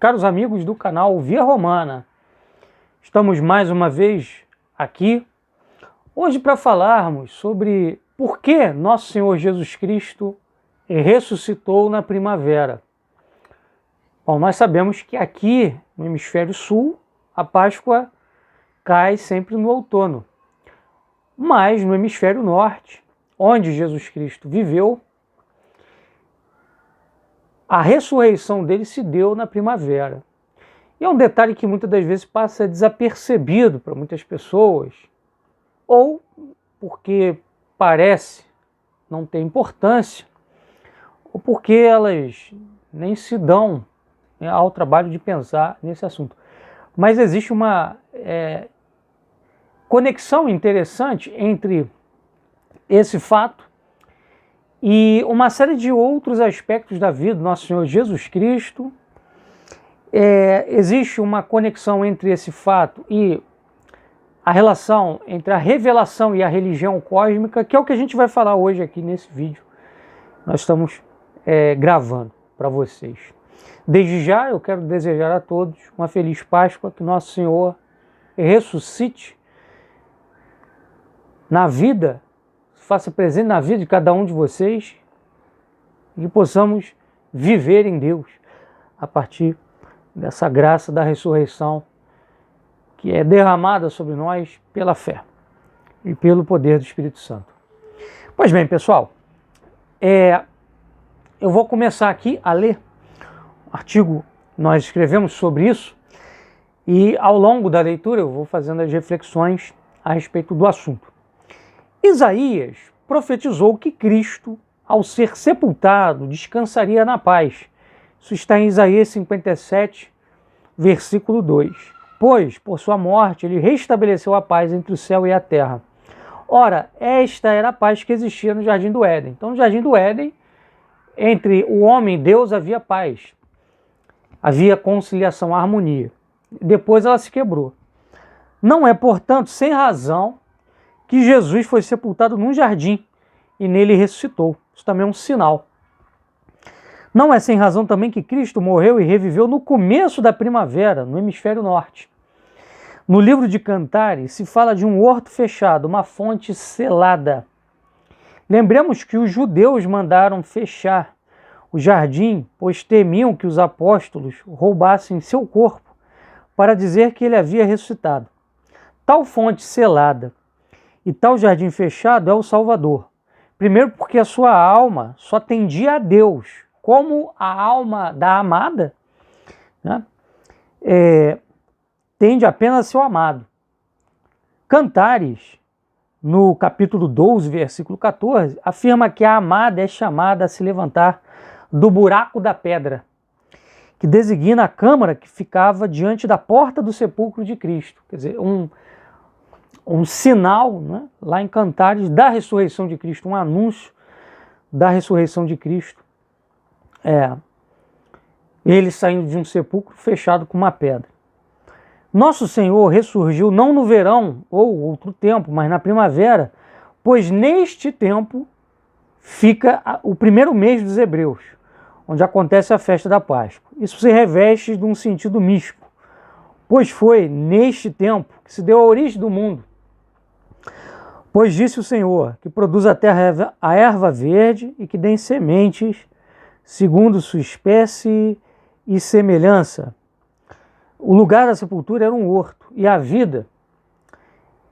caros amigos do canal Via Romana. Estamos mais uma vez aqui, hoje para falarmos sobre por que Nosso Senhor Jesus Cristo ressuscitou na primavera. Bom, nós sabemos que aqui no hemisfério sul, a Páscoa cai sempre no outono. Mas no hemisfério norte, onde Jesus Cristo viveu, a ressurreição dele se deu na primavera. E é um detalhe que muitas das vezes passa desapercebido para muitas pessoas, ou porque parece não ter importância, ou porque elas nem se dão ao trabalho de pensar nesse assunto. Mas existe uma conexão interessante entre esse fato e uma série de outros aspectos da vida do Nosso Senhor Jesus Cristo. Existe uma conexão entre esse fato e a relação entre a revelação e a religião cósmica, que é o que a gente vai falar hoje aqui nesse vídeo. Nós estamos gravando para vocês. Desde já eu quero desejar a todos uma feliz Páscoa, que Nosso Senhor ressuscite na vida, faça presente na vida de cada um de vocês e que possamos viver em Deus a partir dessa graça da ressurreição que é derramada sobre nós pela fé e pelo poder do Espírito Santo. Pois bem, pessoal, eu vou começar aqui a ler um artigo que nós escrevemos sobre isso e ao longo da leitura eu vou fazendo as reflexões a respeito do assunto. Isaías profetizou que Cristo, ao ser sepultado, descansaria na paz. Isso está em Isaías 57, versículo 2. Pois, por sua morte, ele restabeleceu a paz entre o céu e a terra. Ora, esta era a paz que existia no Jardim do Éden. Então, no Jardim do Éden, entre o homem e Deus havia paz. Havia conciliação, harmonia. Depois ela se quebrou. Não é, portanto, sem razão que Jesus foi sepultado num jardim e nele ressuscitou. Isso também é um sinal. Não é sem razão também que Cristo morreu e reviveu no começo da primavera, no hemisfério norte. No livro de Cantares se fala de um horto fechado, uma fonte selada. Lembremos que os judeus mandaram fechar o jardim, pois temiam que os apóstolos roubassem seu corpo para dizer que ele havia ressuscitado. Tal fonte selada e tal jardim fechado é o Salvador. Primeiro porque a sua alma só tendia a Deus, como a alma da amada, né, tende apenas a seu amado. Cantares, no capítulo 12, versículo 14, afirma que a amada é chamada a se levantar do buraco da pedra, que designa a câmara que ficava diante da porta do sepulcro de Cristo. Quer dizer, um sinal, né, lá em Cantares, da ressurreição de Cristo, um anúncio da ressurreição de Cristo. Ele saindo de um sepulcro fechado com uma pedra. Nosso Senhor ressurgiu não no verão ou outro tempo, mas na primavera, pois neste tempo fica o primeiro mês dos hebreus, onde acontece a festa da Páscoa. Isso se reveste de um sentido místico, pois foi neste tempo que se deu a origem do mundo. Pois disse o Senhor, que produz a terra a erva verde e que dê sementes, segundo sua espécie e semelhança. O lugar da sepultura era um horto, e a vida,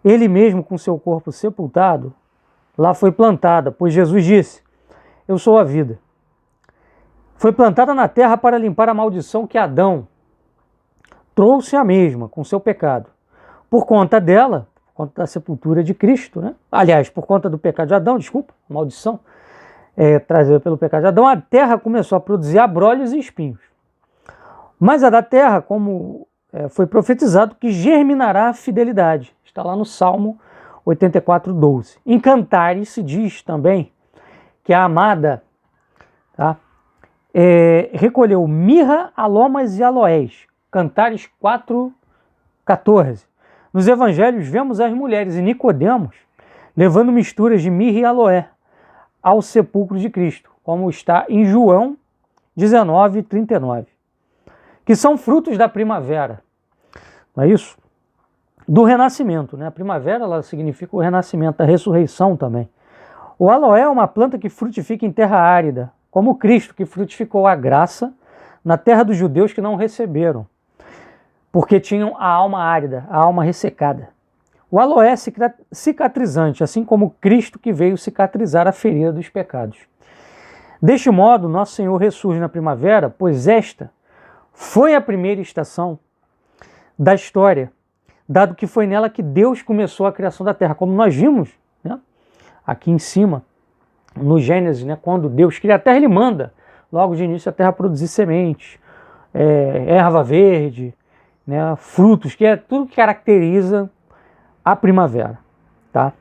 ele mesmo com seu corpo sepultado, lá foi plantada, pois Jesus disse, eu sou a vida. Foi plantada na terra para limpar a maldição que Adão trouxe a mesma com seu pecado. Por conta dela, por conta da sepultura de Cristo, né? Aliás, por conta do pecado de Adão, desculpa, maldição, trazida pelo pecado de Adão, a terra começou a produzir abrolhos e espinhos. Mas a da terra, como foi profetizado, que germinará a fidelidade. Está lá no Salmo 84, 12. Em Cantares se diz também que a amada recolheu mirra, alomas e aloés. Cantares 4, 14. Nos evangelhos vemos as mulheres e Nicodemos levando misturas de mirra e aloé ao sepulcro de Cristo, como está em João 19, 39. que são frutos da primavera, não é isso? Do renascimento, né? A primavera, ela significa o renascimento, a ressurreição também. O aloé é uma planta que frutifica em terra árida, como Cristo, que frutificou a graça na terra dos judeus que não receberam, porque tinham a alma árida, a alma ressecada. O aloé é cicatrizante, assim como Cristo, que veio cicatrizar a ferida dos pecados. Deste modo, nosso Senhor ressurge na primavera, pois esta foi a primeira estação da história, dado que foi nela que Deus começou a criação da terra, como nós vimos, né, aqui em cima, no Gênesis, né, quando Deus cria a terra, ele manda logo de início a terra produzir sementes, erva verde, né, frutos, que é tudo que caracteriza a primavera. Tá?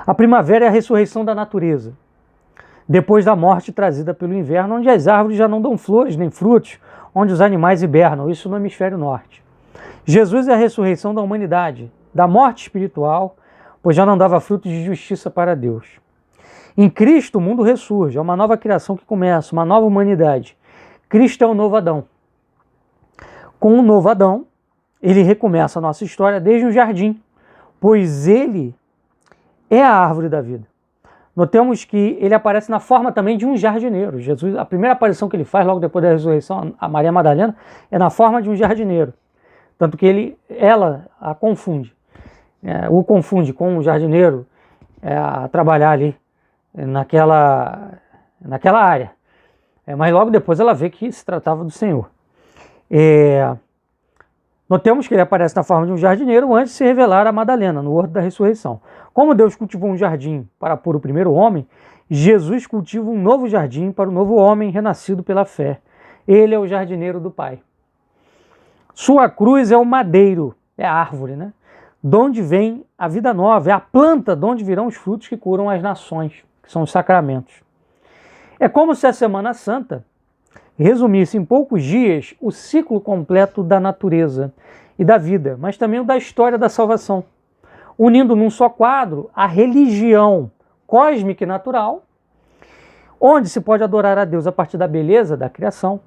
A primavera é a ressurreição da natureza, depois da morte trazida pelo inverno, onde as árvores já não dão flores nem frutos, onde os animais hibernam, isso no hemisfério norte. Jesus é a ressurreição da humanidade, da morte espiritual, pois já não dava frutos de justiça para Deus. Em Cristo o mundo ressurge, é uma nova criação que começa, uma nova humanidade. Cristo é o novo Adão. Com o novo Adão, ele recomeça a nossa história desde o jardim, pois ele é a árvore da vida. Notemos que ele aparece na forma também de um jardineiro. Jesus, a primeira aparição que ele faz logo depois da ressurreição, a Maria Madalena, é na forma de um jardineiro. Tanto que ela a confunde, o confunde com um jardineiro a trabalhar ali naquela área. Mas logo depois ela vê que se tratava do Senhor. Notemos que ele aparece na forma de um jardineiro antes de se revelar a Madalena, no horto da ressurreição. Como Deus cultivou um jardim para pôr o primeiro homem, Jesus cultiva um novo jardim para o novo homem renascido pela fé. Ele é o jardineiro do Pai. Sua cruz é o madeiro, é a árvore, né? De onde vem a vida nova, é a planta de onde virão os frutos que curam as nações, que são os sacramentos. É como se a Semana Santa resumisse em poucos dias o ciclo completo da natureza e da vida, mas também o da história da salvação, unindo num só quadro a religião cósmica e natural, onde se pode adorar a Deus a partir da beleza da criação,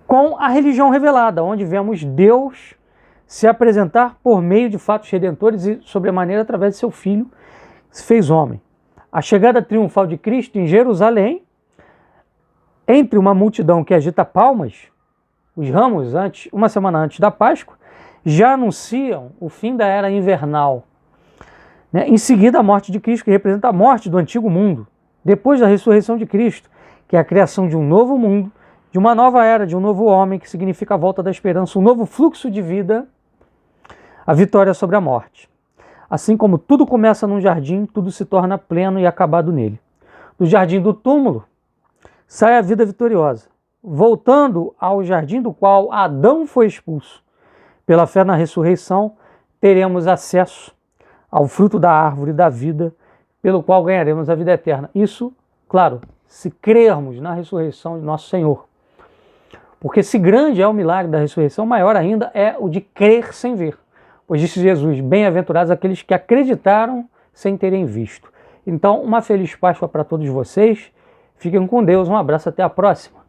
com a religião revelada, onde vemos Deus se apresentar por meio de fatos redentores e, sobremaneira, através de seu Filho, que se fez homem. A chegada triunfal de Cristo em Jerusalém, entre uma multidão que agita palmas, os ramos, uma semana antes da Páscoa, já anunciam o fim da era invernal. Em seguida, a morte de Cristo, que representa a morte do antigo mundo. Depois da ressurreição de Cristo, que é a criação de um novo mundo, de uma nova era, de um novo homem, que significa a volta da esperança, um novo fluxo de vida, a vitória sobre a morte. Assim como tudo começa num jardim, tudo se torna pleno e acabado nele. Do jardim do túmulo, sai a vida vitoriosa, voltando ao jardim do qual Adão foi expulso. Pela fé na ressurreição, teremos acesso ao fruto da árvore da vida, pelo qual ganharemos a vida eterna. Isso, claro, se crermos na ressurreição de nosso Senhor. Porque se grande é o milagre da ressurreição, maior ainda é o de crer sem ver. Pois disse Jesus, bem-aventurados aqueles que acreditaram sem terem visto. Então, uma feliz Páscoa para todos vocês. Fiquem com Deus, um abraço, até a próxima.